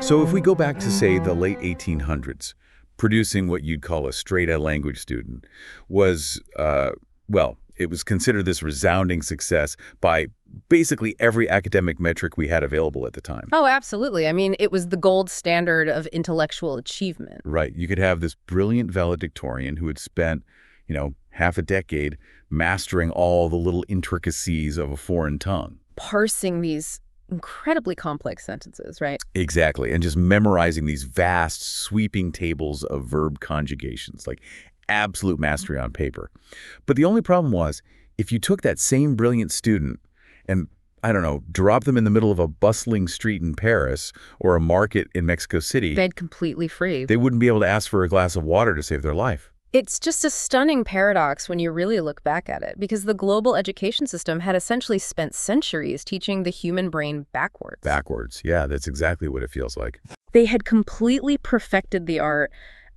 So if we go back to, say, the late 1800s, producing what you'd call a straight-A language student was, well, it was considered this resounding success by basically every academic metric we had available at the time. Oh, absolutely. I mean, it was the gold standard of intellectual achievement. Right. You could have this brilliant valedictorian who had spent, half a decade mastering all the little intricacies of a foreign tongue. Parsing these incredibly complex sentences, right? Exactly. And just memorizing these vast, sweeping tables of verb conjugations, like absolute mastery on paper. But the only problem was, if you took that same brilliant student and, I don't know, dropped them in the middle of a bustling street in Paris or a market in Mexico City, They'd completely freeze. They wouldn't be able to ask for a glass of water to save their life. It's just a stunning paradox when you really look back at it, because the global education system had essentially spent centuries teaching the human brain backwards. Backwards. Yeah, that's exactly what it feels like. They had completely perfected the art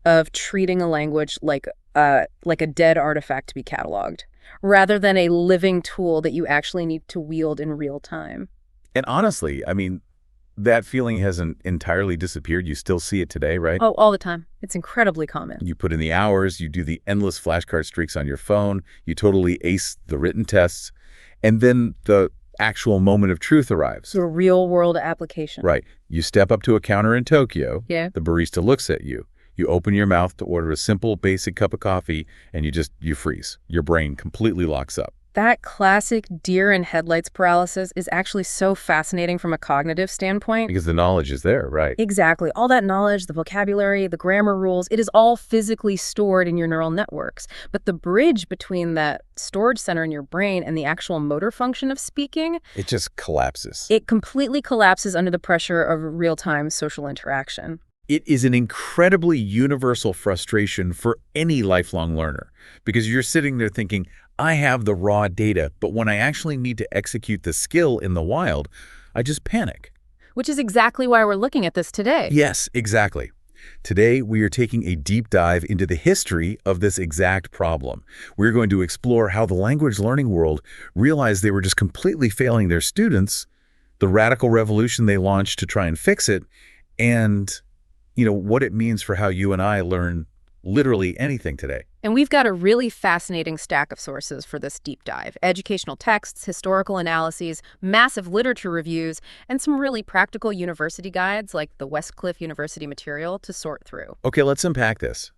of treating a language like a dead artifact to be cataloged, rather than a living tool that you actually need to wield in real time. And honestly, I mean, that feeling hasn't entirely disappeared. You still see it today, right? Oh, all the time. It's incredibly common. You put in the hours, you do the endless flashcard streaks on your phone, you totally ace the written tests, and then the actual moment of truth arrives. The real-world application. Right. You step up to a counter in Tokyo. Yeah. The barista looks at you. You open your mouth to order a simple, basic cup of coffee, and you freeze. Your brain completely locks up. That classic deer in headlights paralysis is actually so fascinating from a cognitive standpoint. Because the knowledge is there, right? Exactly. All that knowledge, the vocabulary, the grammar rules, it is all physically stored in your neural networks. But the bridge between that storage center in your brain and the actual motor function of speaking, It just collapses. it completely collapses under the pressure of real-time social interaction. It is an incredibly universal frustration for any lifelong learner, because you're sitting there thinking, I have the raw data, but when I actually need to execute the skill in the wild, I just panic. Which is exactly why we're looking at this today. Yes, exactly. Today, we are taking a deep dive into the history of this exact problem. We're going to explore how the language learning world realized they were just completely failing their students, the radical revolution they launched to try and fix it, and what it means for how you and I learn literally anything today. And we've got a really fascinating stack of sources for this deep dive. Educational texts, historical analyses, massive literature reviews, and some really practical university guides like the Westcliff University material to sort through. Okay, let's unpack this.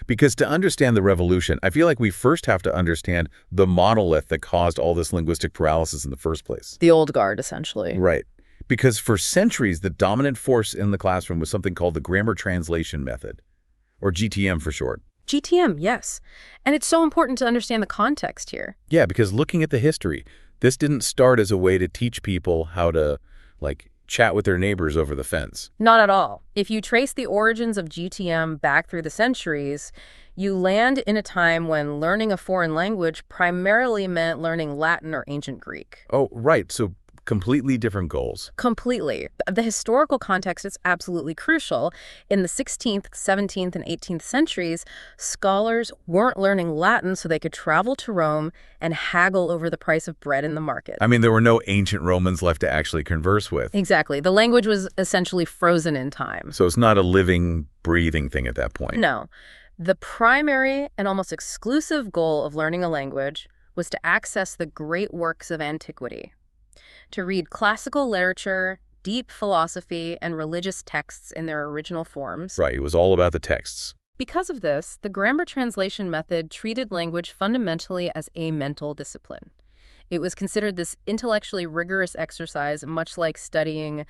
Because to understand the revolution, I feel like we first have to understand the monolith that caused all this linguistic paralysis in the first place. The old guard, essentially. Right. Because for centuries, the dominant force in the classroom was something called the grammar translation method, or GTM for short. GTM, yes. And it's so important to understand the context here. Yeah, because looking at the history, this didn't start as a way to teach people how to, chat with their neighbors over the fence. Not at all. If you trace the origins of GTM back through the centuries, you land in a time when learning a foreign language primarily meant learning Latin or ancient Greek. Oh, right. So completely different goals. Completely. The historical context is absolutely crucial. In the 16th, 17th, and 18th centuries, scholars weren't learning Latin so they could travel to Rome and haggle over the price of bread in the market. I mean, there were no ancient Romans left to actually converse with. Exactly. The language was essentially frozen in time. So it's not a living, breathing thing at that point. No. The primary and almost exclusive goal of learning a language was to access the great works of antiquity, to read classical literature, deep philosophy, and religious texts in their original forms. Right, it was all about the texts. Because of this, the grammar translation method treated language fundamentally as a mental discipline. It was considered this intellectually rigorous exercise, much like studying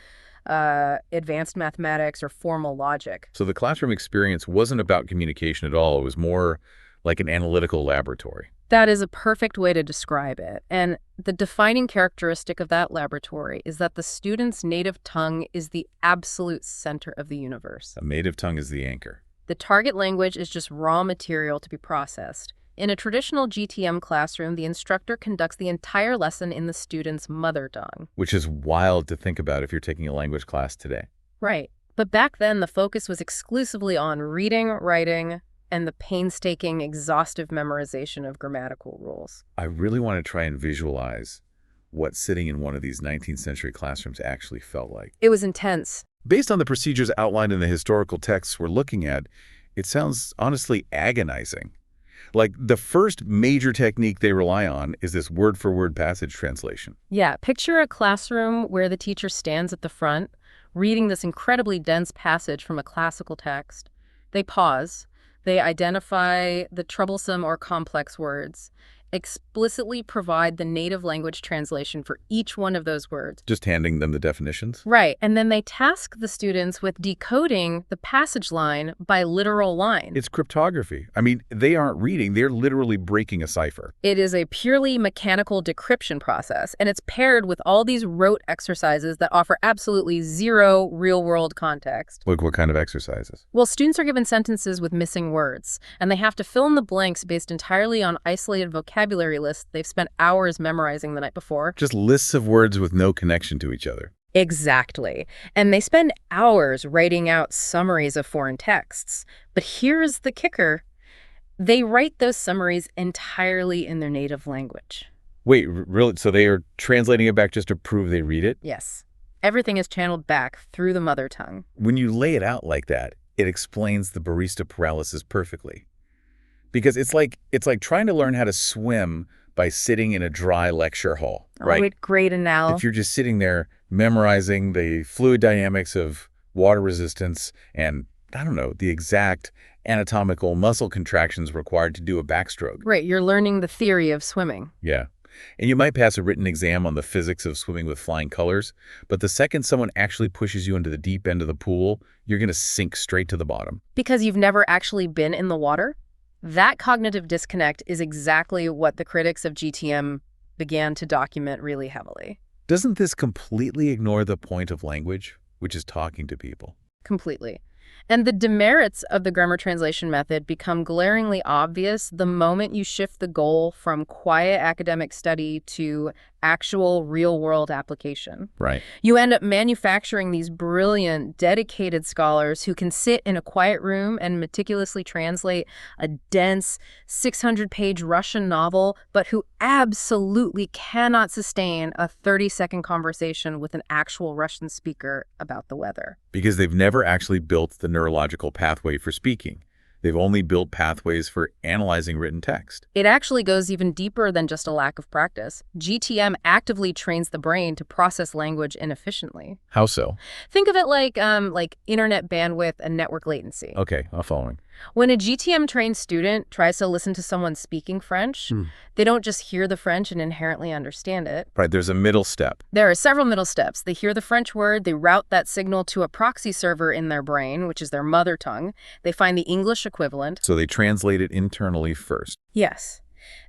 advanced mathematics or formal logic. So the classroom experience wasn't about communication at all. It was more like an analytical laboratory. That is a perfect way to describe it. And the defining characteristic of that laboratory is that the student's native tongue is the absolute center of the universe. A native tongue is the anchor. The target language is just raw material to be processed. In a traditional GTM classroom, the instructor conducts the entire lesson in the student's mother tongue. Which is wild to think about if you're taking a language class today. Right. But back then, the focus was exclusively on reading, writing, and the painstaking, exhaustive memorization of grammatical rules. I really want to try and visualize what sitting in one of these 19th century classrooms actually felt like. It was intense. Based on the procedures outlined in the historical texts we're looking at, it sounds honestly agonizing. Like, the first major technique they rely on is this word-for-word passage translation. Yeah, picture a classroom where the teacher stands at the front, reading this incredibly dense passage from a classical text. They pause, they identify the troublesome or complex words, explicitly provide the native language translation for each one of those words. Just handing them the definitions? Right, and then they task the students with decoding the passage line by literal line. It's cryptography. I mean, they aren't reading, they're literally breaking a cipher. It is a purely mechanical decryption process, and it's paired with all these rote exercises that offer absolutely zero real-world context. Look, what kind of exercises? Well, students are given sentences with missing words, and they have to fill in the blanks based entirely on isolated vocabulary lists they've spent hours memorizing the night before. Just lists of words with no connection to each other. Exactly. And they spend hours writing out summaries of foreign texts. But here's the kicker. They write those summaries entirely in their native language. Wait, really? So they are translating it back just to prove they read it? Yes. Everything is channeled back through the mother tongue. When you lay it out like that, it explains the barista paralysis perfectly. Because it's like trying to learn how to swim by sitting in a dry lecture hall, right? Oh, great analogy. If you're just sitting there memorizing the fluid dynamics of water resistance and, I don't know, the exact anatomical muscle contractions required to do a backstroke. Right, you're learning the theory of swimming. Yeah. And you might pass a written exam on the physics of swimming with flying colors, but the second someone actually pushes you into the deep end of the pool, you're going to sink straight to the bottom. Because you've never actually been in the water? That cognitive disconnect is exactly what the critics of GTM began to document really heavily. Doesn't this completely ignore the point of language, which is talking to people? Completely. And the demerits of the grammar translation method become glaringly obvious the moment you shift the goal from quiet academic study to actual real-world application. Right. You end up manufacturing these brilliant, dedicated scholars who can sit in a quiet room and meticulously translate a dense 600-page Russian novel, but who absolutely cannot sustain a 30-second conversation with an actual Russian speaker about the weather. Because they've never actually built the neurological pathway for speaking. They've only built pathways for analyzing written text. It actually goes even deeper than just a lack of practice. GTM actively trains the brain to process language inefficiently. How so? Think of it like internet bandwidth and network latency. Okay, I'm following. When a GTM-trained student tries to listen to someone speaking French, they don't just hear the French and inherently understand it. Right, there's a middle step. There are several middle steps. They hear the French word, they route that signal to a proxy server in their brain, which is their mother tongue. They find the English equivalent. So they translate it internally first. Yes.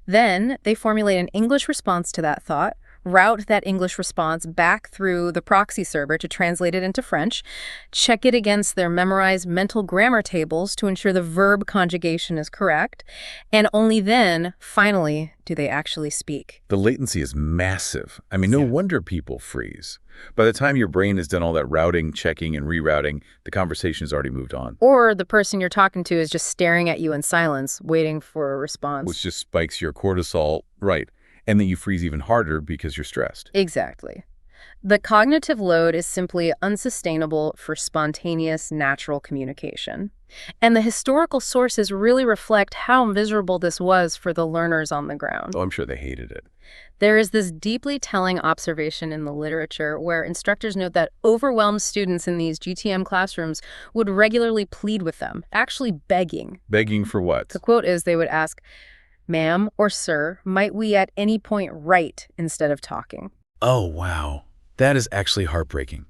Then they formulate an English response to that thought, route that English response back through the proxy server to translate it into French, check it against their memorized mental grammar tables to ensure the verb conjugation is correct, and only then, finally, do they actually speak. The latency is massive. I mean, no wonder people freeze. By the time your brain has done all that routing, checking, and rerouting, the conversation has already moved on. Or the person you're talking to is just staring at you in silence, waiting for a response. Which just spikes your cortisol, right. And then you freeze even harder because you're stressed. Exactly. The cognitive load is simply unsustainable for spontaneous, natural communication. And the historical sources really reflect how miserable this was for the learners on the ground. Oh, I'm sure they hated it. There is this deeply telling observation in the literature where instructors note that overwhelmed students in these GTM classrooms would regularly plead with them, actually begging. Begging for what? The quote is they would ask, "Ma'am or sir, might we at any point write instead of talking?" Oh, wow. That is actually heartbreaking.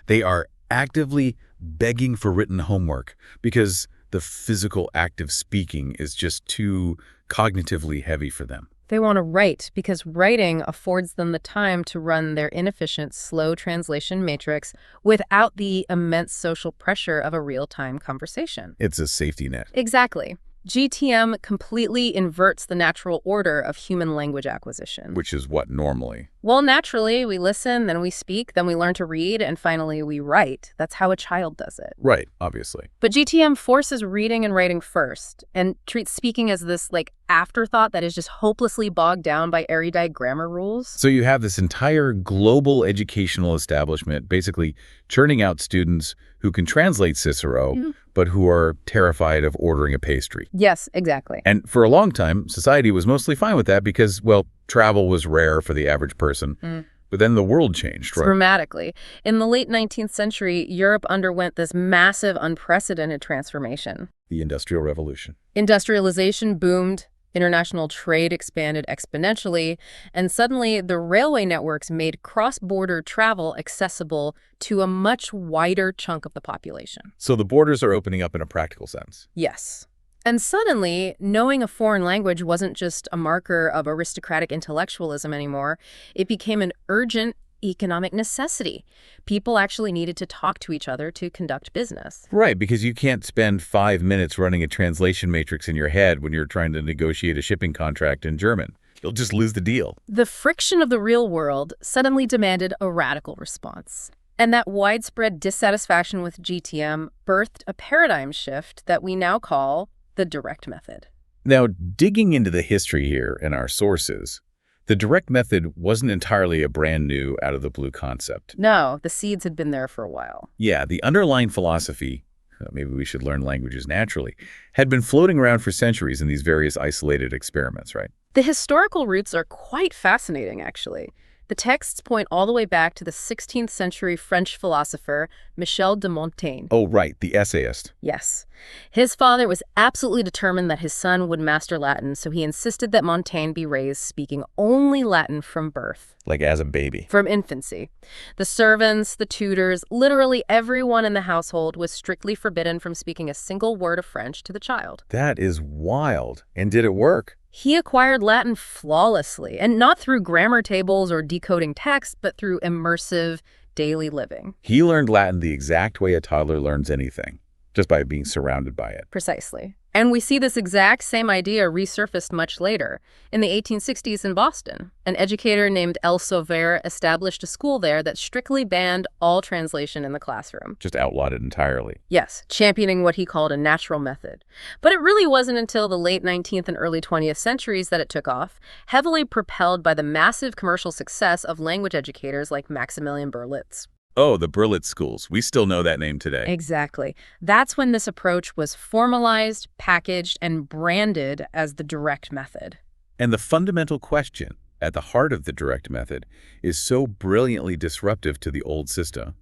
They are actively begging for written homework because the physical act of speaking is just too cognitively heavy for them. They want to write because writing affords them the time to run their inefficient, slow translation matrix without the immense social pressure of a real-time conversation. It's a safety net. Exactly. GTM completely inverts the natural order of human language acquisition. Which is what normally? Well, naturally, we listen, then we speak, then we learn to read, and finally we write. That's how a child does it. Right, obviously. But GTM forces reading and writing first and treats speaking as this, afterthought that is just hopelessly bogged down by erudite grammar rules. So you have this entire global educational establishment basically churning out students who can translate Cicero, but who are terrified of ordering a pastry. Yes, exactly. And for a long time, society was mostly fine with that because, well, travel was rare for the average person. But then the world changed, right? Dramatically. In the late 19th century, Europe underwent this massive, unprecedented transformation. The Industrial Revolution. Industrialization boomed. International trade expanded exponentially, and suddenly the railway networks made cross-border travel accessible to a much wider chunk of the population. So the borders are opening up in a practical sense. Yes. And suddenly, knowing a foreign language wasn't just a marker of aristocratic intellectualism anymore. It became an urgent economic necessity. People actually needed to talk to each other to conduct business. Right, because you can't spend 5 minutes running a translation matrix in your head when you're trying to negotiate a shipping contract in German. You'll just lose the deal. The friction of the real world suddenly demanded a radical response. And that widespread dissatisfaction with GTM birthed a paradigm shift that we now call the direct method. Now, digging into the history here in our sources, the direct method wasn't entirely a brand new out-of-the-blue concept. No, the seeds had been there for a while. Yeah, the underlying philosophy, maybe we should learn languages naturally, had been floating around for centuries in these various isolated experiments, right? The historical roots are quite fascinating, actually. The texts point all the way back to the 16th century French philosopher Michel de Montaigne. Oh, right, the essayist. Yes. His father was absolutely determined that his son would master Latin, so he insisted that Montaigne be raised speaking only Latin from birth. Like as a baby. From infancy. The servants, the tutors, literally everyone in the household was strictly forbidden from speaking a single word of French to the child. That is wild. And did it work? He acquired Latin flawlessly, and not through grammar tables or decoding text, but through immersive daily living. He learned Latin the exact way a toddler learns anything, just by being surrounded by it. Precisely. And we see this exact same idea resurfaced much later. In the 1860s in Boston, an educator named L. Sauveur established a school there that strictly banned all translation in the classroom. Just outlawed it entirely. Yes, championing what he called a natural method. But it really wasn't until the late 19th and early 20th centuries that it took off, heavily propelled by the massive commercial success of language educators like Maximilian Berlitz. Oh, the Berlitz schools. We still know that name today. Exactly. That's when this approach was formalized, packaged, and branded as the direct method. And the fundamental question at the heart of the direct method is so brilliantly disruptive to the old system.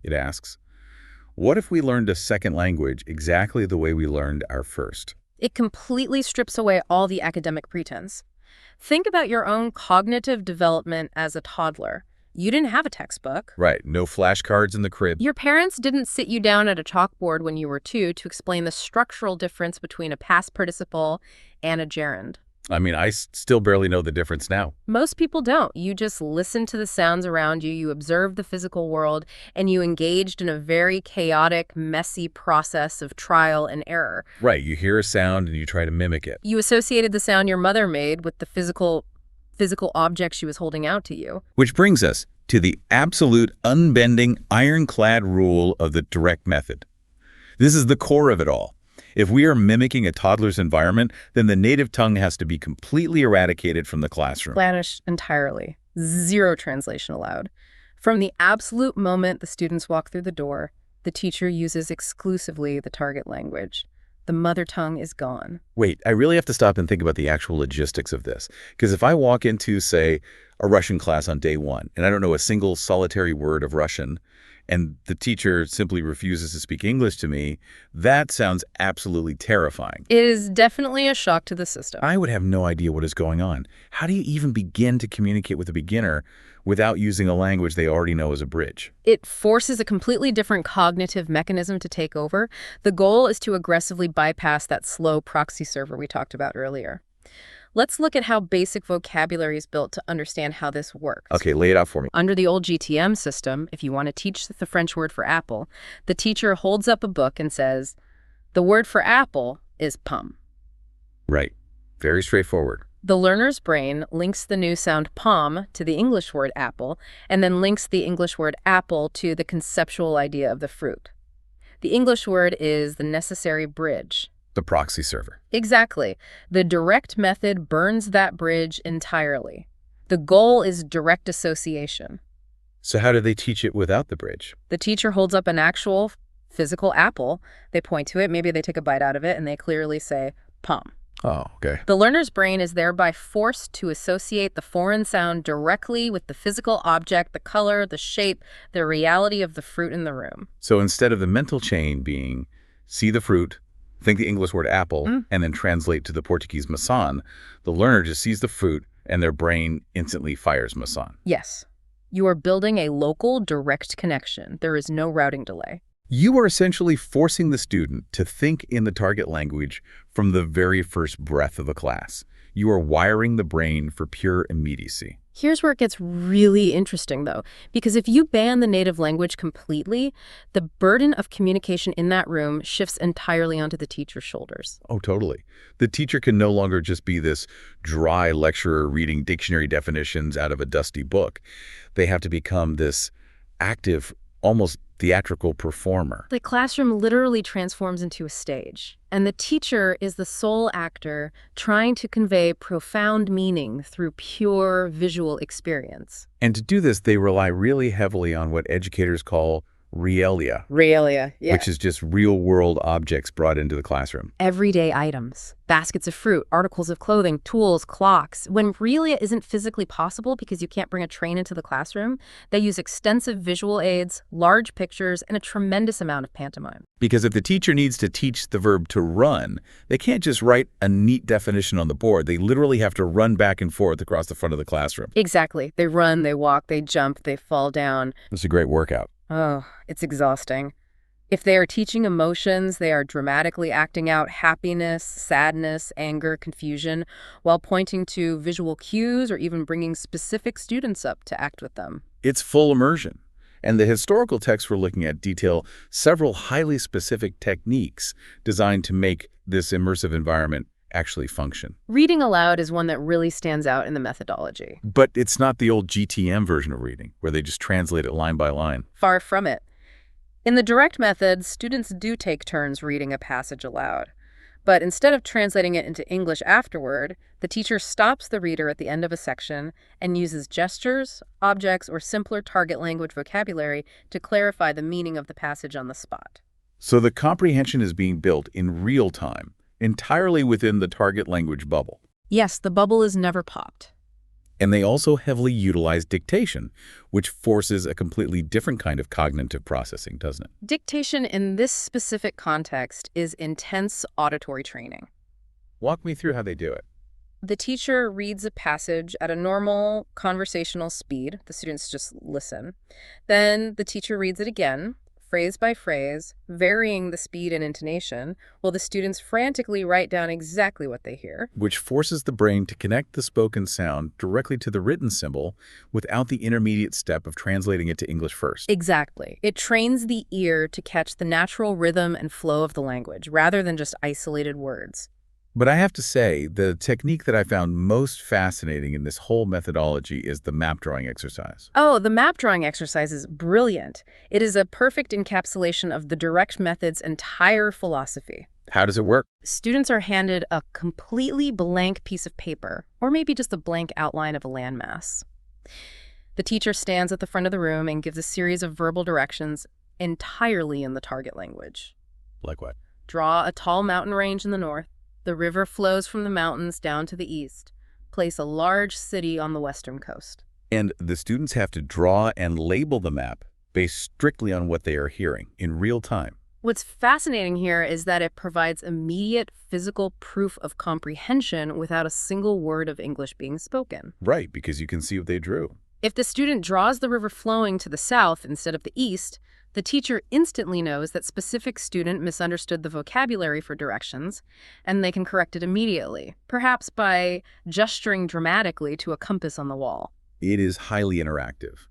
It asks, what if we learned a second language exactly the way we learned our first? It completely strips away all the academic pretense. Think about your own cognitive development as a toddler. You didn't have a textbook. Right, no flashcards in the crib. Your parents didn't sit you down at a chalkboard when you were 2 to explain the structural difference between a past participle and a gerund. I mean, I still barely know the difference now. Most people don't. You just listen to the sounds around you, you observe the physical world, and you engaged in a very chaotic, messy process of trial and error. Right, you hear a sound and you try to mimic it. You associated the sound your mother made with the physical object she was holding out to you. Which brings us to the absolute unbending, ironclad rule of the direct method. This is the core of it all. If we are mimicking a toddler's environment, then the native tongue has to be completely eradicated from the classroom. Banished entirely. Zero translation allowed. From the absolute moment the students walk through the door, the teacher uses exclusively the target language. The mother tongue is gone. Wait, I really have to stop and think about the actual logistics of this. Because if I walk into, say, a Russian class on day 1, and I don't know a single solitary word of Russian, and the teacher simply refuses to speak English to me, that sounds absolutely terrifying. It is definitely a shock to the system. I would have no idea what is going on. How do you even begin to communicate with a beginner without using a language they already know as a bridge? It forces a completely different cognitive mechanism to take over. The goal is to aggressively bypass that slow proxy server we talked about earlier. Let's look at how basic vocabulary is built to understand how this works. Okay, lay it out for me. Under the old GTM system, if you want to teach the French word for apple, the teacher holds up a book and says, the word for apple is pomme. Right. Very straightforward. The learner's brain links the new sound palm to the English word apple, and then links the English word apple to the conceptual idea of the fruit. The English word is the necessary bridge. The proxy server. Exactly. The direct method burns that bridge entirely. The goal is direct association. So how do they teach it without the bridge? The teacher holds up an actual physical apple. They point to it, maybe they take a bite out of it, and they clearly say, palm. Oh, okay. The learner's brain is thereby forced to associate the foreign sound directly with the physical object, the color, the shape, the reality of the fruit in the room. So instead of the mental chain being see the fruit, think the English word apple, and then translate to the Portuguese maçã, the learner just sees the fruit and their brain instantly fires maçã. Yes. You are building a local, direct connection. There is no routing delay. You are essentially forcing the student to think in the target language from the very first breath of the class. You are wiring the brain for pure immediacy. Here's where it gets really interesting, though, because if you ban the native language completely, the burden of communication in that room shifts entirely onto the teacher's shoulders. Oh, totally. The teacher can no longer just be this dry lecturer reading dictionary definitions out of a dusty book. They have to become this active, almost theatrical performer. The classroom literally transforms into a stage, and the teacher is the sole actor trying to convey profound meaning through pure visual experience. And to do this, they rely really heavily on what educators call realia. Realia, yeah. Which is just real-world objects brought into the classroom. Everyday items, baskets of fruit, articles of clothing, tools, clocks. When realia isn't physically possible because you can't bring a train into the classroom, they use extensive visual aids, large pictures, and a tremendous amount of pantomime. Because if the teacher needs to teach the verb to run, they can't just write a neat definition on the board. They literally have to run back and forth across the front of the classroom. Exactly. They run, they walk, they jump, they fall down. It's a great workout. Oh, it's exhausting. If they are teaching emotions, they are dramatically acting out happiness, sadness, anger, confusion, while pointing to visual cues or even bringing specific students up to act with them. It's full immersion. And the historical texts we're looking at detail several highly specific techniques designed to make this immersive environment actually function. Reading aloud is one that really stands out in the methodology. But it's not the old GTM version of reading, where they just translate it line by line. Far from it. In the direct method, students do take turns reading a passage aloud. But instead of translating it into English afterward, the teacher stops the reader at the end of a section and uses gestures, objects, or simpler target language vocabulary to clarify the meaning of the passage on the spot. So the comprehension is being built in real time, entirely within the target language bubble. Yes, the bubble is never popped. And they also heavily utilize dictation, which forces a completely different kind of cognitive processing, doesn't it? Dictation in this specific context is intense auditory training. Walk me through how they do it. The teacher reads a passage at a normal conversational speed. The students just listen. Then the teacher reads it again, phrase by phrase, varying the speed and intonation, while the students frantically write down exactly what they hear. Which forces the brain to connect the spoken sound directly to the written symbol without the intermediate step of translating it to English first. Exactly. It trains the ear to catch the natural rhythm and flow of the language, rather than just isolated words. But I have to say, the technique that I found most fascinating in this whole methodology is the map drawing exercise. Oh, the map drawing exercise is brilliant. It is a perfect encapsulation of the direct method's entire philosophy. How does it work? Students are handed a completely blank piece of paper, or maybe just a blank outline of a landmass. The teacher stands at the front of the room and gives a series of verbal directions entirely in the target language. Like what? Draw a tall mountain range in the north. The river flows from the mountains down to the east. Place a large city on the western coast. And the students have to draw and label the map based strictly on what they are hearing in real time. What's fascinating here is that it provides immediate physical proof of comprehension without a single word of English being spoken. Right, because you can see what they drew. If the student draws the river flowing to the south instead of the east, the teacher instantly knows that specific student misunderstood the vocabulary for directions, and they can correct it immediately, perhaps by gesturing dramatically to a compass on the wall. It is highly interactive,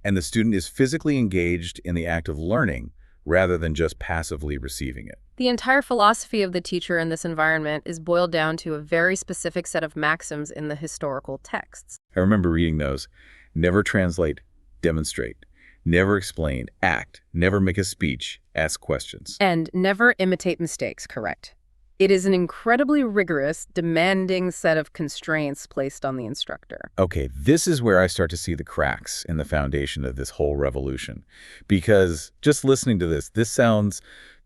and the student is physically engaged in the act of learning rather than just passively receiving it. The entire philosophy of the teacher in this environment is boiled down to a very specific set of maxims in the historical texts. I remember reading those. Never translate, demonstrate. Never explain, act. Never make a speech, ask questions. And never imitate mistakes, correct? It is an incredibly rigorous, demanding set of constraints placed on the instructor. Okay, this is where I start to see the cracks in the foundation of this whole revolution. Because just listening to this sounds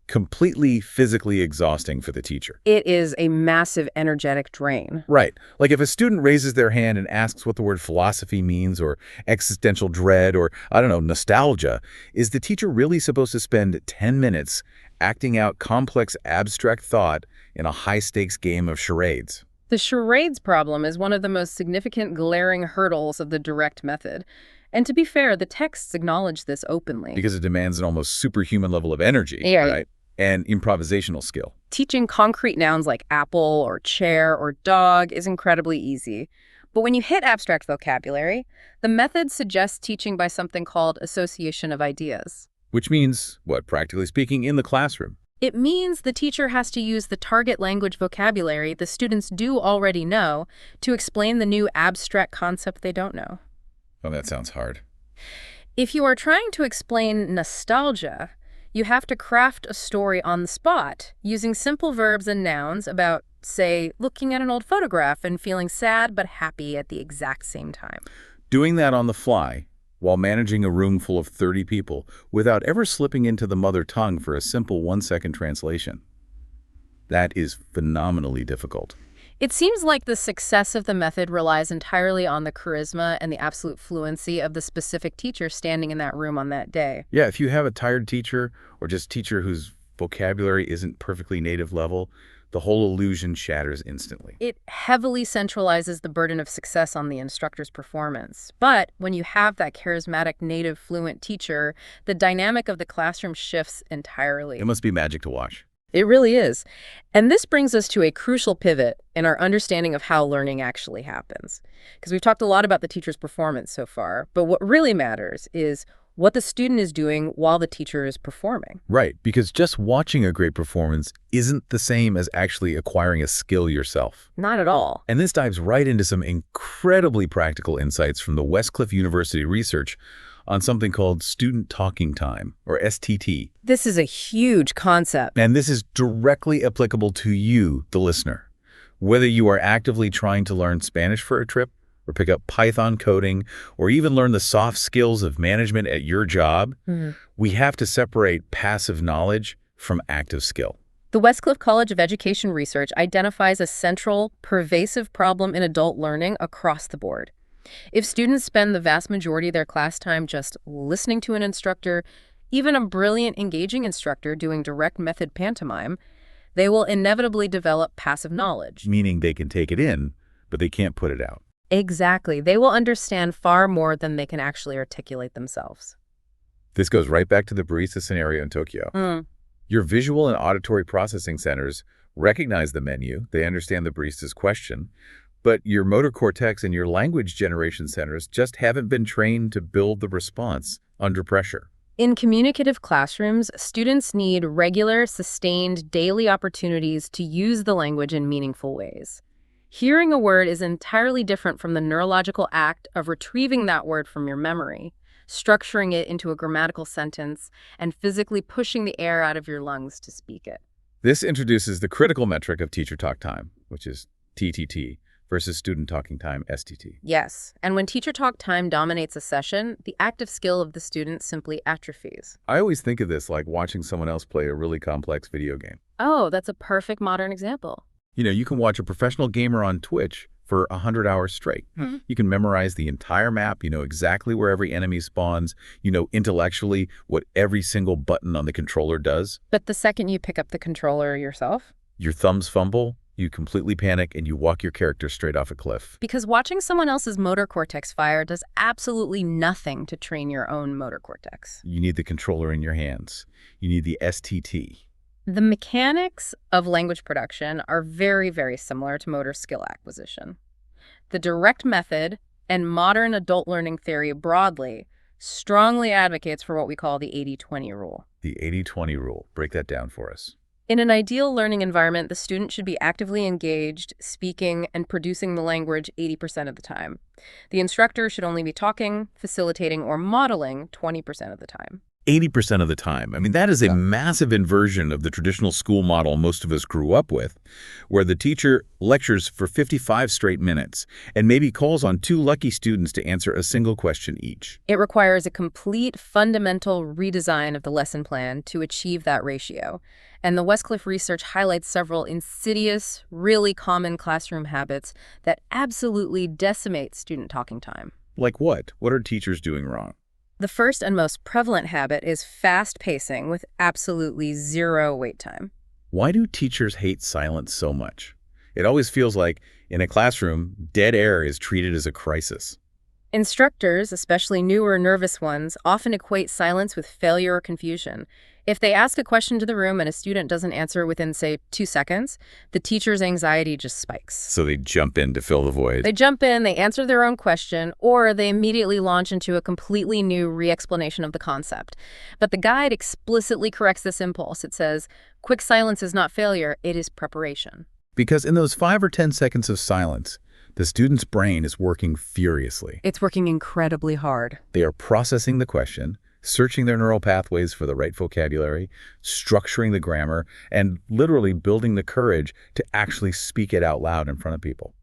completely physically exhausting for the teacher. It is a massive energetic drain. Right. Like if a student raises their hand and asks what the word philosophy means or existential dread or, I don't know, nostalgia, is the teacher really supposed to spend 10 minutes acting out complex abstract thought in a high-stakes game of charades? The charades problem is one of the most significant glaring hurdles of the direct method. And to be fair, the texts acknowledge this openly. Because it demands an almost superhuman level of energy, right? And improvisational skill. Teaching concrete nouns like apple or chair or dog is incredibly easy. But when you hit abstract vocabulary, the method suggests teaching by something called association of ideas. Which means, what, practically speaking, in the classroom? It means the teacher has to use the target language vocabulary the students do already know to explain the new abstract concept they don't know. Oh, that sounds hard. If you are trying to explain nostalgia, you have to craft a story on the spot using simple verbs and nouns about, say, looking at an old photograph and feeling sad but happy at the exact same time. Doing that on the fly, while managing a room full of 30 people, without ever slipping into the mother tongue for a simple 1-second translation. That is phenomenally difficult. It seems like the success of the method relies entirely on the charisma and the absolute fluency of the specific teacher standing in that room on that day. Yeah, if you have a tired teacher or just teacher whose vocabulary isn't perfectly native level, the whole illusion shatters instantly. It heavily centralizes the burden of success on the instructor's performance. But when you have that charismatic, native, fluent teacher, the dynamic of the classroom shifts entirely. It must be magic to watch. It really is. And this brings us to a crucial pivot in our understanding of how learning actually happens. Because we've talked a lot about the teacher's performance so far, but what really matters is what the student is doing while the teacher is performing. Right, because just watching a great performance isn't the same as actually acquiring a skill yourself. Not at all. And this dives right into some incredibly practical insights from the Westcliff University research on something called student talking time, or STT. This is a huge concept. And this is directly applicable to you, the listener. Whether you are actively trying to learn Spanish for a trip, or pick up Python coding, or even learn the soft skills of management at your job, we have to separate passive knowledge from active skill. The Westcliff College of Education research identifies a central, pervasive problem in adult learning across the board. If students spend the vast majority of their class time just listening to an instructor, even a brilliant, engaging instructor doing direct method pantomime, they will inevitably develop passive knowledge. Meaning they can take it in, but they can't put it out. Exactly. They will understand far more than they can actually articulate themselves. This goes right back to the barista scenario in Tokyo. Your visual and auditory processing centers recognize the menu, they understand the barista's question, but your motor cortex and your language generation centers just haven't been trained to build the response under pressure. In communicative classrooms, students need regular, sustained, daily opportunities to use the language in meaningful ways. Hearing a word is entirely different from the neurological act of retrieving that word from your memory, structuring it into a grammatical sentence, and physically pushing the air out of your lungs to speak it. This introduces the critical metric of teacher talk time, which is TTT, versus student talking time, STT. Yes, and when teacher talk time dominates a session, the active skill of the student simply atrophies. I always think of this like watching someone else play a really complex video game. Oh, that's a perfect modern example. You know, you can watch a professional gamer on Twitch for 100 hours straight. You can memorize the entire map. You know exactly where every enemy spawns. You know intellectually what every single button on the controller does. But the second you pick up the controller yourself, your thumbs fumble, you completely panic, and you walk your character straight off a cliff. Because watching someone else's motor cortex fire does absolutely nothing to train your own motor cortex. You need the controller in your hands. You need the STT. The mechanics of language production are very, very similar to motor skill acquisition. The direct method and modern adult learning theory broadly strongly advocates for what we call the 80-20 rule. The 80-20 rule. Break that down for us. In an ideal learning environment, the student should be actively engaged, speaking, and producing the language 80% of the time. The instructor should only be talking, facilitating, or modeling 20% of the time. 80% of the time. I mean, that is a massive inversion of the traditional school model most of us grew up with, where the teacher lectures for 55 straight minutes and maybe calls on 2 lucky students to answer a single question each. It requires a complete fundamental redesign of the lesson plan to achieve that ratio. And the Westcliff research highlights several insidious, really common classroom habits that absolutely decimate student talking time. Like what? What are teachers doing wrong? The first and most prevalent habit is fast pacing with absolutely zero wait time. Why do teachers hate silence so much? It always feels like, in a classroom, dead air is treated as a crisis. Instructors, especially newer, nervous ones, often equate silence with failure or confusion. If they ask a question to the room and a student doesn't answer within, say, 2 seconds, the teacher's anxiety just spikes. So they jump in to fill the void. They jump in, they answer their own question, or they immediately launch into a completely new re-explanation of the concept. But the guide explicitly corrects this impulse. It says, quick silence is not failure, it is preparation. Because in those 5 or 10 seconds of silence, the student's brain is working furiously. It's working incredibly hard. They are processing the question, searching their neural pathways for the right vocabulary, structuring the grammar, and literally building the courage to actually speak it out loud in front of people.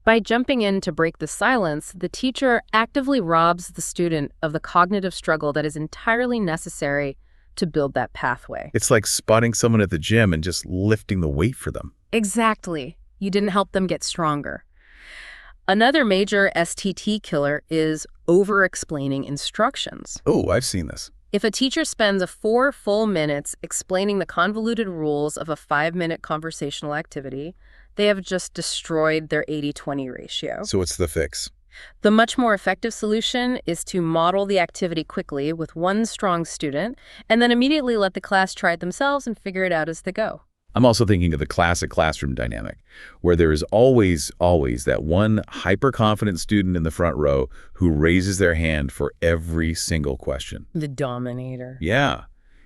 By jumping in to break the silence, the teacher actively robs the student of the cognitive struggle that is entirely necessary to build that pathway. It's like spotting someone at the gym and just lifting the weight for them. Exactly. You didn't help them get stronger. Another major STT killer is over-explaining instructions. Oh, I've seen this. If a teacher spends 4 full minutes explaining the convoluted rules of a 5-minute conversational activity, they have just destroyed their 80-20 ratio. So what's the fix? The much more effective solution is to model the activity quickly with one strong student and then immediately let the class try it themselves and figure it out as they go. I'm also thinking of the classic classroom dynamic, where there is always that one hyper-confident student in the front row who raises their hand for every single question. The dominator. Yeah.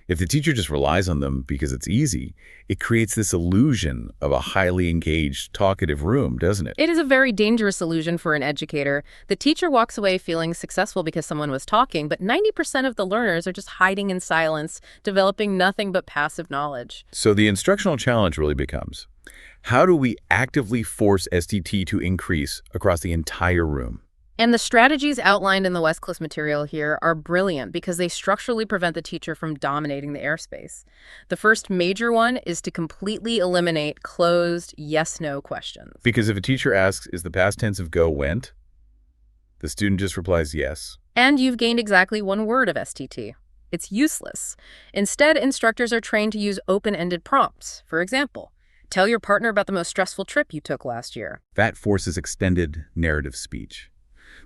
If the teacher just relies on them because it's easy, it creates this illusion of a highly engaged, talkative room, doesn't it? It is a very dangerous illusion for an educator. The teacher walks away feeling successful because someone was talking, but 90% of the learners are just hiding in silence, developing nothing but passive knowledge. So the instructional challenge really becomes, how do we actively force STT to increase across the entire room? And the strategies outlined in the Westcliff material here are brilliant because they structurally prevent the teacher from dominating the airspace. The first major one is to completely eliminate closed yes-no questions. Because if a teacher asks, is the past tense of go went? The student just replies yes. And you've gained exactly 1 word of STT. It's useless. Instead, instructors are trained to use open-ended prompts. For example, tell your partner about the most stressful trip you took last year. That forces extended narrative speech.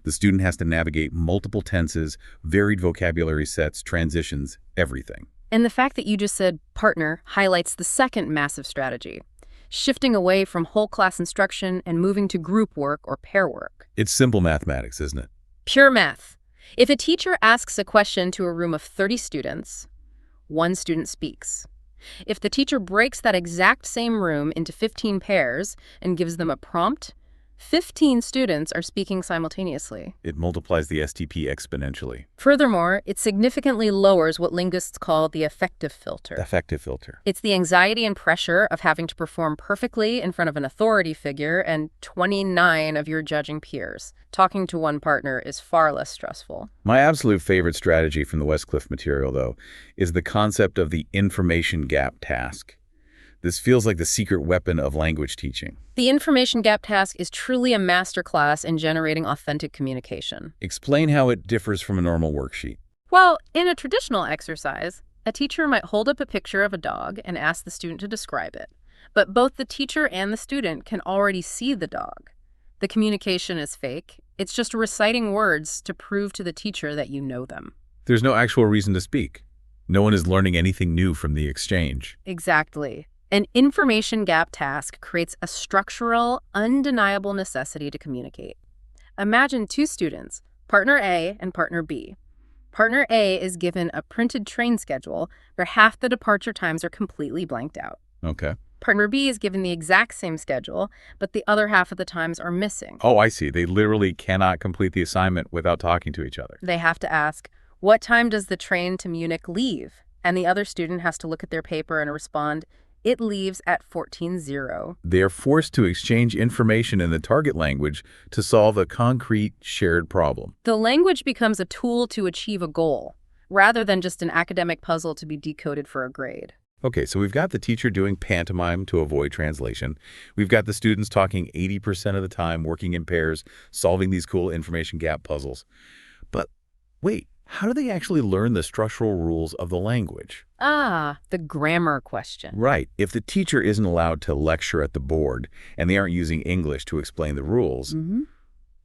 The student has to navigate multiple tenses, varied vocabulary sets, transitions, everything. And the fact that you just said partner highlights the second massive strategy, shifting away from whole class instruction and moving to group work or pair work. It's simple mathematics, isn't it? Pure math. If a teacher asks a question to a room of 30 students, 1 student speaks. If the teacher breaks that exact same room into 15 pairs and gives them a prompt, 15 students are speaking simultaneously. It multiplies the STP exponentially. Furthermore, it significantly lowers what linguists call the affective filter. Affective filter. It's the anxiety and pressure of having to perform perfectly in front of an authority figure and 29 of your judging peers. Talking to one partner is far less stressful. My absolute favorite strategy from the Westcliff material, though, is the concept of the information gap task. This feels like the secret weapon of language teaching. The information gap task is truly a masterclass in generating authentic communication. Explain how it differs from a normal worksheet. Well, in a traditional exercise, a teacher might hold up a picture of a dog and ask the student to describe it. But both the teacher and the student can already see the dog. The communication is fake. It's just reciting words to prove to the teacher that you know them. There's no actual reason to speak. No one is learning anything new from the exchange. Exactly. An information gap task creates a structural, undeniable necessity to communicate. Imagine 2 students, partner A and partner B. Partner A is given a printed train schedule where half the departure times are completely blanked out. Okay. Partner B is given the exact same schedule, but the other half of the times are missing. Oh, I see. They literally cannot complete the assignment without talking to each other. They have to ask, what time does the train to Munich leave? And the other student has to look at their paper and respond, it leaves at 14:00. They are forced to exchange information in the target language to solve a concrete shared problem. The language becomes a tool to achieve a goal, rather than just an academic puzzle to be decoded for a grade. Okay, so we've got the teacher doing pantomime to avoid translation. We've got the students talking 80% of the time, working in pairs, solving these cool information gap puzzles. But wait, how do they actually learn the structural rules of the language? Ah, the grammar question. Right. If the teacher isn't allowed to lecture at the board and they aren't using English to explain the rules,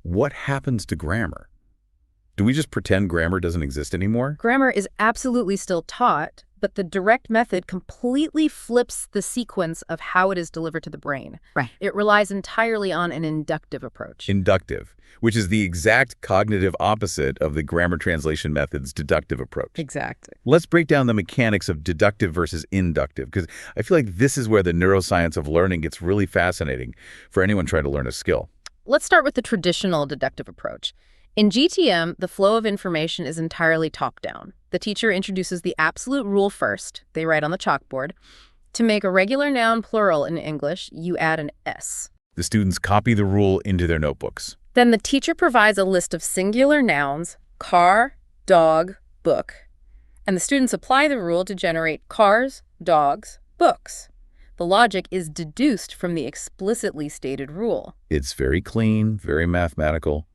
what happens to grammar? Do we just pretend grammar doesn't exist anymore? Grammar is absolutely still taught, but the direct method completely flips the sequence of how it is delivered to the brain. Right. It relies entirely on an inductive approach. Inductive, which is the exact cognitive opposite of the grammar translation method's deductive approach. Exactly. Let's break down the mechanics of deductive versus inductive, because I feel like this is where the neuroscience of learning gets really fascinating for anyone trying to learn a skill. Let's start with the traditional deductive approach. In GTM, the flow of information is entirely top-down. The teacher introduces the absolute rule first, they write on the chalkboard. To make a regular noun plural in English, you add an S. The students copy the rule into their notebooks. Then the teacher provides a list of singular nouns, car, dog, book. And the students apply the rule to generate cars, dogs, books. The logic is deduced from the explicitly stated rule. It's very clean, very mathematical.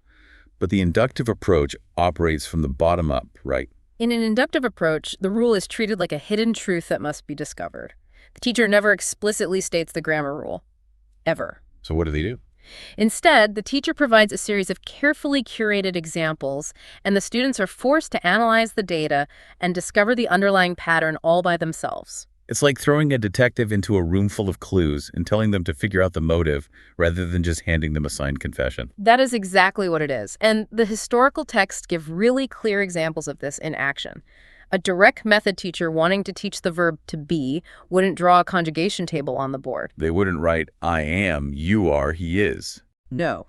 But the inductive approach operates from the bottom up, right? In an inductive approach, the rule is treated like a hidden truth that must be discovered. The teacher never explicitly states the grammar rule. Ever. So what do? Instead, the teacher provides a series of carefully curated examples, and the students are forced to analyze the data and discover the underlying pattern all by themselves. It's like throwing a detective into a room full of clues and telling them to figure out the motive rather than just handing them a signed confession. That is exactly what it is, and the historical texts give really clear examples of this in action. A direct method teacher wanting to teach the verb to be wouldn't draw a conjugation table on the board. They wouldn't write, I am, you are, he is. No.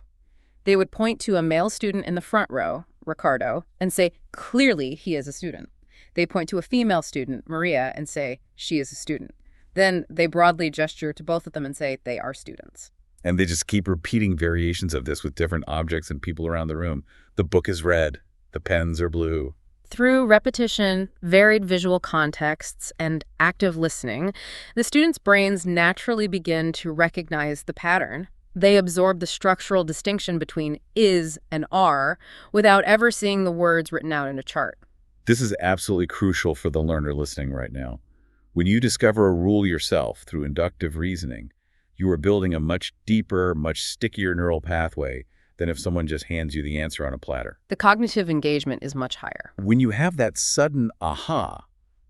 They would point to a male student in the front row, Ricardo, and say, clearly he is a student. They point to a female student, Maria, and say, she is a student. Then they broadly gesture to both of them and say, they are students. And they just keep repeating variations of this with different objects and people around the room. The book is red. The pens are blue. Through repetition, varied visual contexts, and active listening, the students' brains naturally begin to recognize the pattern. They absorb the structural distinction between is and are without ever seeing the words written out in a chart. This is absolutely crucial for the learner listening right now. When you discover a rule yourself through inductive reasoning, you are building a much deeper, much stickier neural pathway than if someone just hands you the answer on a platter. The cognitive engagement is much higher. When you have that sudden aha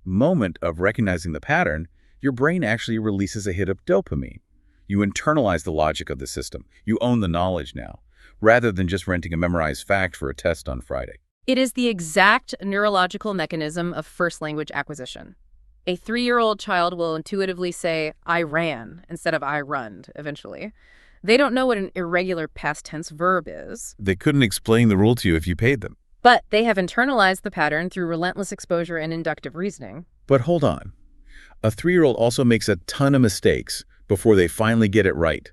moment of recognizing the pattern, your brain actually releases a hit of dopamine. You internalize the logic of the system. You own the knowledge now, rather than just renting a memorized fact for a test on Friday. It is the exact neurological mechanism of first language acquisition. A 3-year-old child will intuitively say, I ran, instead of I runned, eventually. They don't know what an irregular past tense verb is. They couldn't explain the rule to you if you paid them. But they have internalized the pattern through relentless exposure and inductive reasoning. But hold on. A 3-year-old also makes a ton of mistakes before they finally get it right.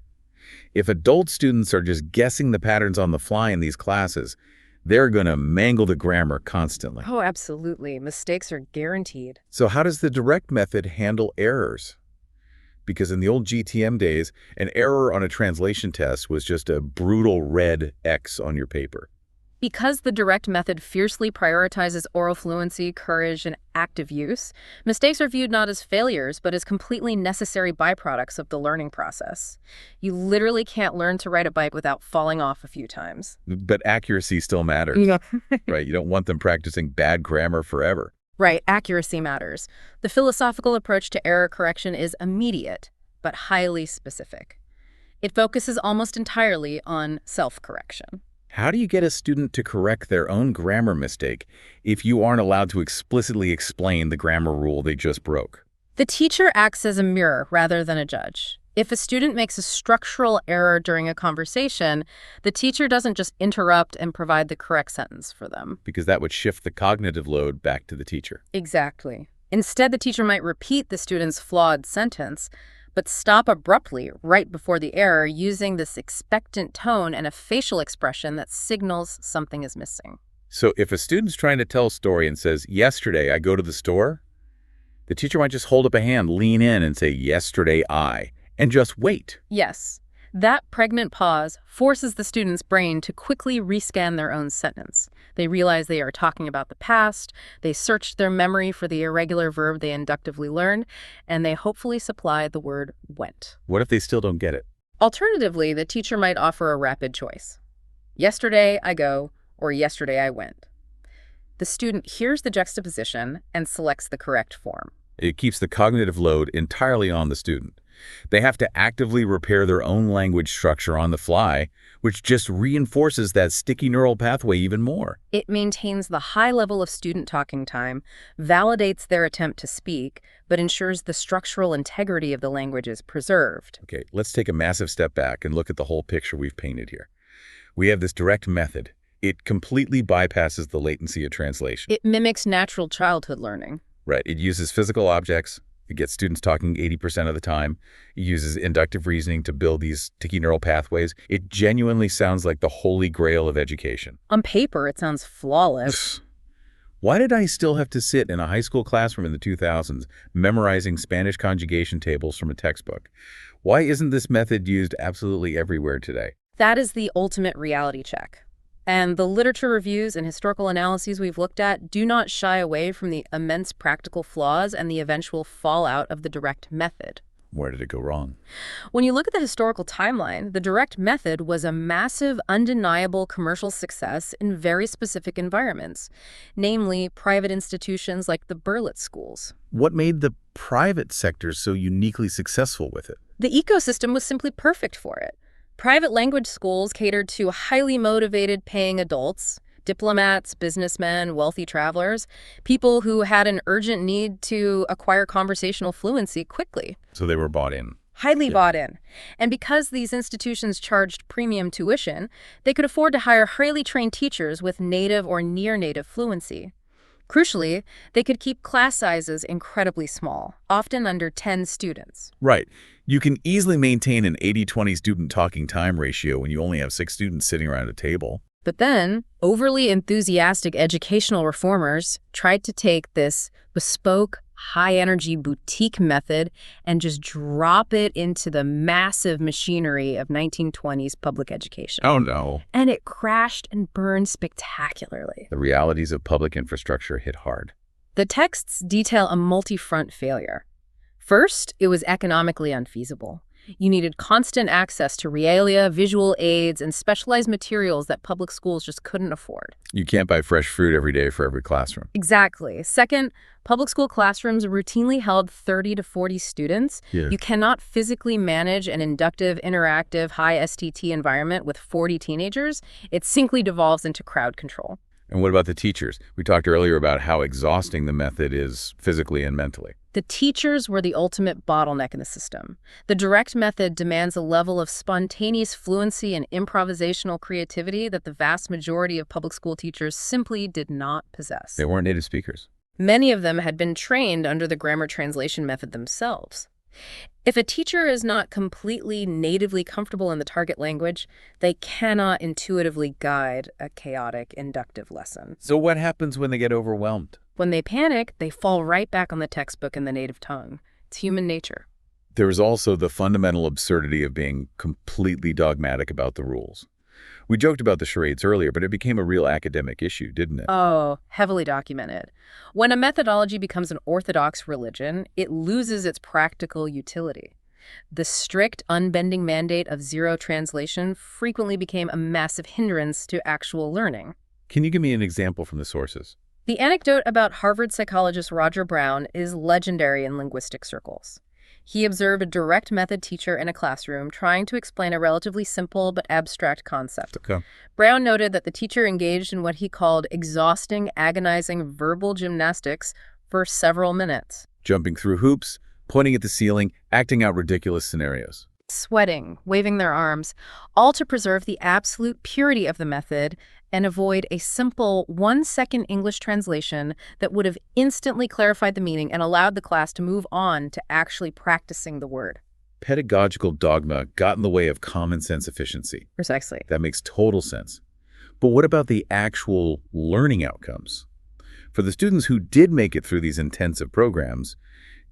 If adult students are just guessing the patterns on the fly in these classes, they're going to mangle the grammar constantly. Oh, absolutely. Mistakes are guaranteed. So how does the direct method handle errors? Because in the old GTM days, an error on a translation test was just a brutal red X on your paper. Because the direct method fiercely prioritizes oral fluency, courage, and active use, mistakes are viewed not as failures, but as completely necessary byproducts of the learning process. You literally can't learn to ride a bike without falling off a few times. But accuracy still matters, right? You don't want them practicing bad grammar forever. Right, accuracy matters. The philosophical approach to error correction is immediate, but highly specific. It focuses almost entirely on self-correction. How do you get a student to correct their own grammar mistake if you aren't allowed to explicitly explain the grammar rule they just broke? The teacher acts as a mirror rather than a judge. If a student makes a structural error during a conversation, the teacher doesn't just interrupt and provide the correct sentence for them. Because that would shift the cognitive load back to the teacher. Exactly. Instead, the teacher might repeat the student's flawed sentence, but stop abruptly right before the error using this expectant tone and a facial expression that signals something is missing. So if a student's trying to tell a story and says, "Yesterday I go to the store," the teacher might just hold up a hand, lean in, and say, "Yesterday I," and just wait. Yes, that pregnant pause forces the student's brain to quickly rescan their own sentence. They realize they are talking about the past, they search their memory for the irregular verb they inductively learned, and they hopefully supply the word went. What if they still don't get it? Alternatively, the teacher might offer a rapid choice. Yesterday I go, or yesterday I went. The student hears the juxtaposition and selects the correct form. It keeps the cognitive load entirely on the student. They have to actively repair their own language structure on the fly, which just reinforces that sticky neural pathway even more. It maintains the high level of student talking time, validates their attempt to speak, but ensures the structural integrity of the language is preserved. Okay, let's take a massive step back and look at the whole picture we've painted here. We have this direct method. It completely bypasses the latency of translation. It mimics natural childhood learning. Right. It uses physical objects. It gets students talking 80% of the time. It uses inductive reasoning to build these sticky neural pathways. It genuinely sounds like the holy grail of education. On paper, it sounds flawless. Why did I still have to sit in a high school classroom in the 2000s memorizing Spanish conjugation tables from a textbook? Why isn't this method used absolutely everywhere today? That is the ultimate reality check. And the literature reviews and historical analyses we've looked at do not shy away from the immense practical flaws and the eventual fallout of the direct method. Where did it go wrong? When you look at the historical timeline, the direct method was a massive, undeniable commercial success in very specific environments, namely private institutions like the Berlitz schools. What made the private sector so uniquely successful with it? The ecosystem was simply perfect for it. Private language schools catered to highly motivated paying adults, diplomats, businessmen, wealthy travelers, people who had an urgent need to acquire conversational fluency quickly. So they were bought in. Highly bought in. And because these institutions charged premium tuition, they could afford to hire highly trained teachers with native or near-native fluency. Crucially, they could keep class sizes incredibly small, often under 10 students. Right. You can easily maintain an 80-20 student talking time ratio when you only have 6 students sitting around a table. But then, overly enthusiastic educational reformers tried to take this bespoke, high-energy boutique method and just drop it into the massive machinery of 1920s public education. Oh, no. And it crashed and burned spectacularly. The realities of public infrastructure hit hard. The texts detail a multi-front failure. First, it was economically unfeasible. You needed constant access to realia, visual aids, and specialized materials that public schools just couldn't afford. You can't buy fresh fruit every day for every classroom. Exactly. Second, public school classrooms routinely held 30 to 40 students. Yeah. You cannot physically manage an inductive, interactive, high STT environment with 40 teenagers. It simply devolves into crowd control. And what about the teachers? We talked earlier about how exhausting the method is physically and mentally. The teachers were the ultimate bottleneck in the system. The direct method demands a level of spontaneous fluency and improvisational creativity that the vast majority of public school teachers simply did not possess. They weren't native speakers. Many of them had been trained under the grammar translation method themselves. If a teacher is not completely natively comfortable in the target language, they cannot intuitively guide a chaotic inductive lesson. So what happens when they get overwhelmed? When they panic, they fall right back on the textbook in the native tongue. It's human nature. There is also the fundamental absurdity of being completely dogmatic about the rules. We joked about the charades earlier, but it became a real academic issue, didn't it? Oh, heavily documented. When a methodology becomes an orthodox religion, it loses its practical utility. The strict, unbending mandate of zero translation frequently became a massive hindrance to actual learning. Can you give me an example from the sources? The anecdote about Harvard psychologist Roger Brown is legendary in linguistic circles. He observed a direct method teacher in a classroom trying to explain a relatively simple but abstract concept. Okay. Brown noted that the teacher engaged in what he called exhausting, agonizing verbal gymnastics for several minutes. Jumping through hoops, pointing at the ceiling, acting out ridiculous scenarios. Sweating, waving their arms, all to preserve the absolute purity of the method and avoid a simple 1-second English translation that would have instantly clarified the meaning and allowed the class to move on to actually practicing the word. Pedagogical dogma got in the way of common sense efficiency. Precisely. That makes total sense. But what about the actual learning outcomes? For the students who did make it through these intensive programs,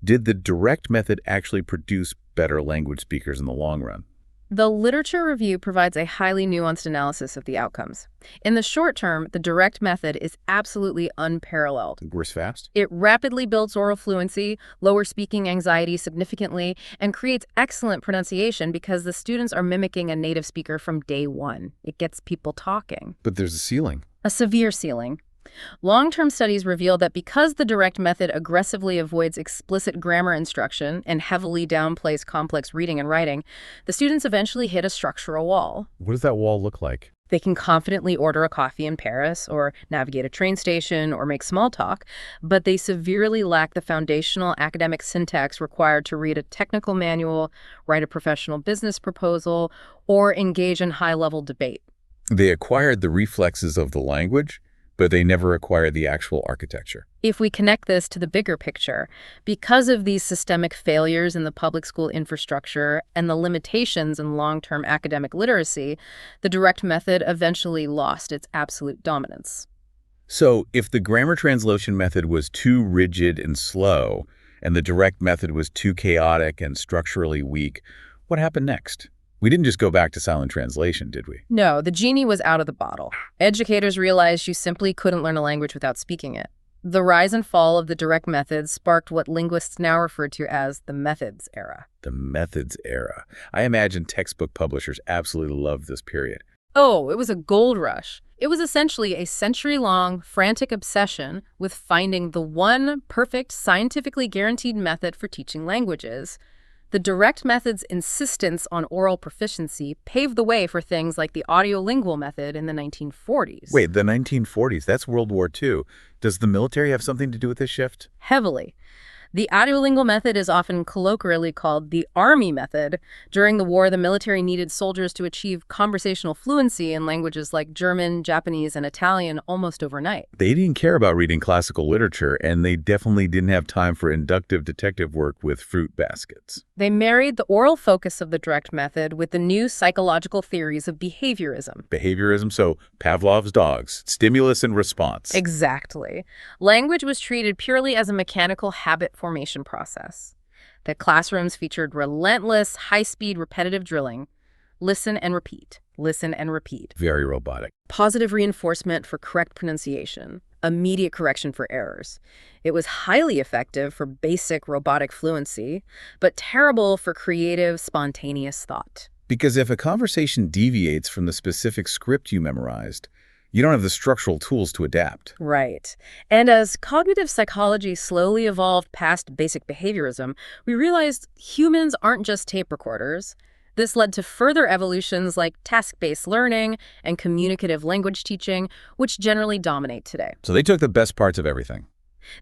did the direct method actually produce better language speakers in the long run? The literature review provides a highly nuanced analysis of the outcomes. In the short term, the direct method is absolutely unparalleled. Worse fast? It rapidly builds oral fluency, lowers speaking anxiety significantly, and creates excellent pronunciation because the students are mimicking a native speaker from day one. It gets people talking. But there's a ceiling. A severe ceiling. Long-term studies reveal that because the direct method aggressively avoids explicit grammar instruction and heavily downplays complex reading and writing, the students eventually hit a structural wall. What does that wall look like? They can confidently order a coffee in Paris or navigate a train station or make small talk, but they severely lack the foundational academic syntax required to read a technical manual, write a professional business proposal, or engage in high-level debate. They acquired the reflexes of the language, but they never acquired the actual architecture. If we connect this to the bigger picture, because of these systemic failures in the public school infrastructure and the limitations in long-term academic literacy, the direct method eventually lost its absolute dominance. So if the grammar translation method was too rigid and slow, and the direct method was too chaotic and structurally weak, what happened next? We didn't just go back to silent translation, did we? No, the genie was out of the bottle. Educators realized you simply couldn't learn a language without speaking it. The rise and fall of the direct methods sparked what linguists now refer to as the methods era. The methods era. I imagine textbook publishers absolutely loved this period. Oh, it was a gold rush. It was essentially a century-long, frantic obsession with finding the one perfect, scientifically guaranteed method for teaching languages. The direct method's insistence on oral proficiency paved the way for things like the audiolingual method in the 1940s. Wait, the 1940s, that's World War II. Does the military have something to do with this shift? Heavily. The audiolingual method is often colloquially called the Army method. During the war, the military needed soldiers to achieve conversational fluency in languages like German, Japanese, and Italian almost overnight. They didn't care about reading classical literature, and they definitely didn't have time for inductive detective work with fruit baskets. They married the oral focus of the direct method with the new psychological theories of behaviorism. Behaviorism, so Pavlov's dogs, stimulus and response. Exactly. Language was treated purely as a mechanical habit formation process. The classrooms featured relentless, high-speed, repetitive drilling. Listen and repeat. Listen and repeat. Very robotic. Positive reinforcement for correct pronunciation. Immediate correction for errors. It was highly effective for basic robotic fluency, but terrible for creative, spontaneous thought. Because if a conversation deviates from the specific script you memorized, you don't have the structural tools to adapt. Right. And as cognitive psychology slowly evolved past basic behaviorism, we realized humans aren't just tape recorders. This led to further evolutions like task-based learning and communicative language teaching, which generally dominate today. So they took the best parts of everything.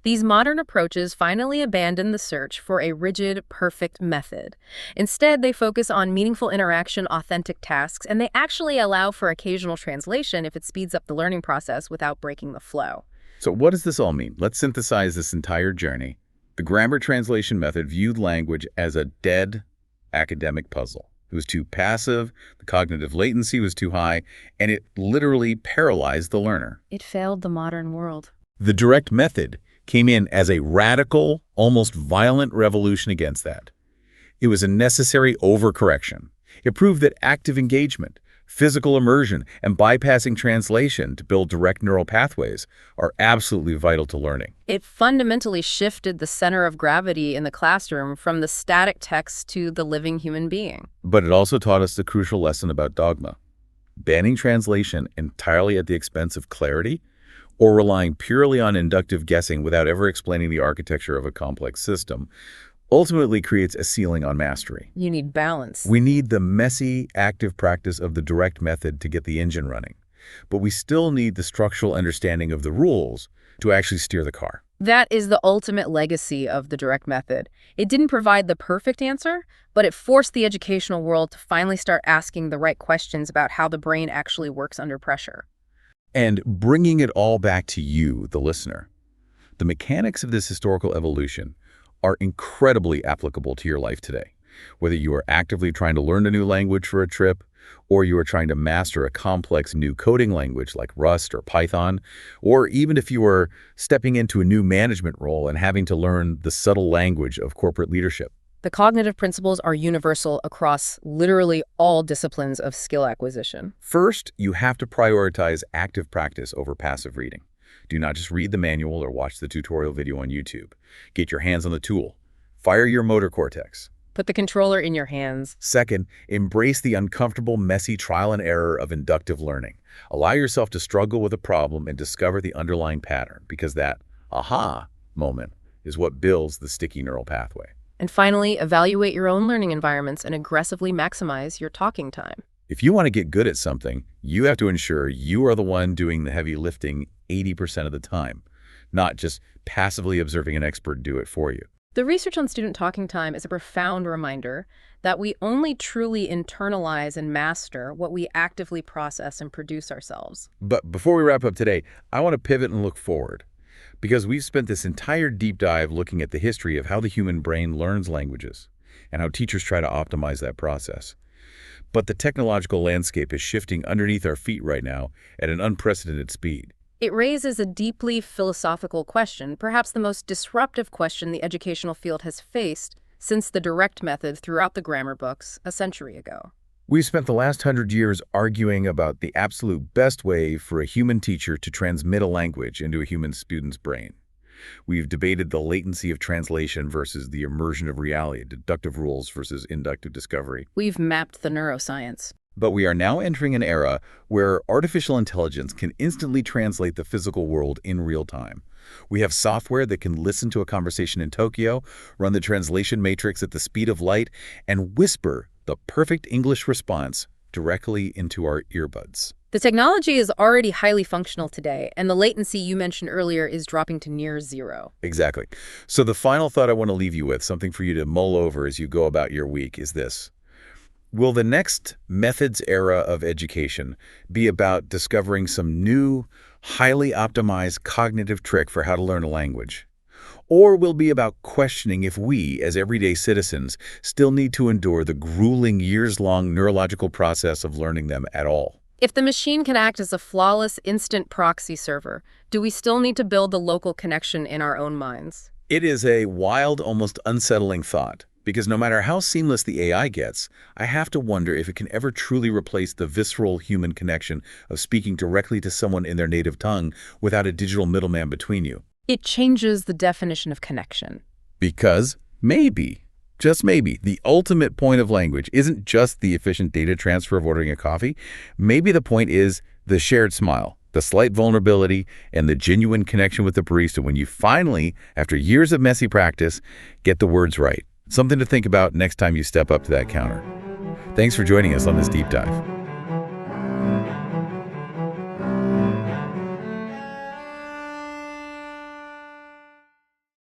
These modern approaches finally abandon the search for a rigid, perfect method. Instead, they focus on meaningful interaction, authentic tasks, and they actually allow for occasional translation if it speeds up the learning process without breaking the flow. So what does this all mean? Let's synthesize this entire journey. The grammar translation method viewed language as a dead academic puzzle. It was too passive, the cognitive latency was too high, and it literally paralyzed the learner. It failed the modern world. The direct method came in as a radical, almost violent revolution against that. It was a necessary overcorrection. It proved that active engagement, physical immersion, and bypassing translation to build direct neural pathways are absolutely vital to learning. It fundamentally shifted the center of gravity in the classroom from the static text to the living human being. But it also taught us the crucial lesson about dogma. Banning translation entirely at the expense of clarity, or relying purely on inductive guessing without ever explaining the architecture of a complex system, ultimately creates a ceiling on mastery. You need balance. We need the messy, active practice of the direct method to get the engine running, but we still need the structural understanding of the rules to actually steer the car. That is the ultimate legacy of the direct method. It didn't provide the perfect answer, but it forced the educational world to finally start asking the right questions about how the brain actually works under pressure. And bringing it all back to you, the listener. The mechanics of this historical evolution are incredibly applicable to your life today. Whether you are actively trying to learn a new language for a trip, or you are trying to master a complex new coding language like Rust or Python, or even if you are stepping into a new management role and having to learn the subtle language of corporate leadership. The cognitive principles are universal across literally all disciplines of skill acquisition. First, you have to prioritize active practice over passive reading. Do not just read the manual or watch the tutorial video on YouTube. Get your hands on the tool. Fire your motor cortex. Put the controller in your hands. Second, embrace the uncomfortable, messy trial and error of inductive learning. Allow yourself to struggle with a problem and discover the underlying pattern, because that aha moment is what builds the sticky neural pathway. And finally, evaluate your own learning environments and aggressively maximize your talking time. If you want to get good at something, you have to ensure you are the one doing the heavy lifting 80% of the time, not just passively observing an expert do it for you. The research on student talking time is a profound reminder that we only truly internalize and master what we actively process and produce ourselves. But before we wrap up today, I want to pivot and look forward, because we've spent this entire deep dive looking at the history of how the human brain learns languages and how teachers try to optimize that process. But the technological landscape is shifting underneath our feet right now at an unprecedented speed. It raises a deeply philosophical question, perhaps the most disruptive question the educational field has faced since the direct method throughout the grammar books a century ago. We've spent the last 100 years arguing about the absolute best way for a human teacher to transmit a language into a human student's brain. We've debated the latency of translation versus the immersion of reality, deductive rules versus inductive discovery. We've mapped the neuroscience. But we are now entering an era where artificial intelligence can instantly translate the physical world in real time. We have software that can listen to a conversation in Tokyo, run the translation matrix at the speed of light, and whisper the perfect English response directly into our earbuds. The technology is already highly functional today, and the latency you mentioned earlier is dropping to near zero. Exactly. So the final thought I want to leave you with, something for you to mull over as you go about your week, is this. Will the next methods era of education be about discovering some new, highly optimized cognitive trick for how to learn a language? Or will it be about questioning if we, as everyday citizens, still need to endure the grueling years-long neurological process of learning them at all? If the machine can act as a flawless instant proxy server, do we still need to build the local connection in our own minds? It is a wild, almost unsettling thought. Because no matter how seamless the AI gets, I have to wonder if it can ever truly replace the visceral human connection of speaking directly to someone in their native tongue without a digital middleman between you. It changes the definition of connection. Because maybe, just maybe, the ultimate point of language isn't just the efficient data transfer of ordering a coffee. Maybe the point is the shared smile, the slight vulnerability, and the genuine connection with the barista when you finally, after years of messy practice, get the words right. Something to think about next time you step up to that counter. Thanks for joining us on this deep dive.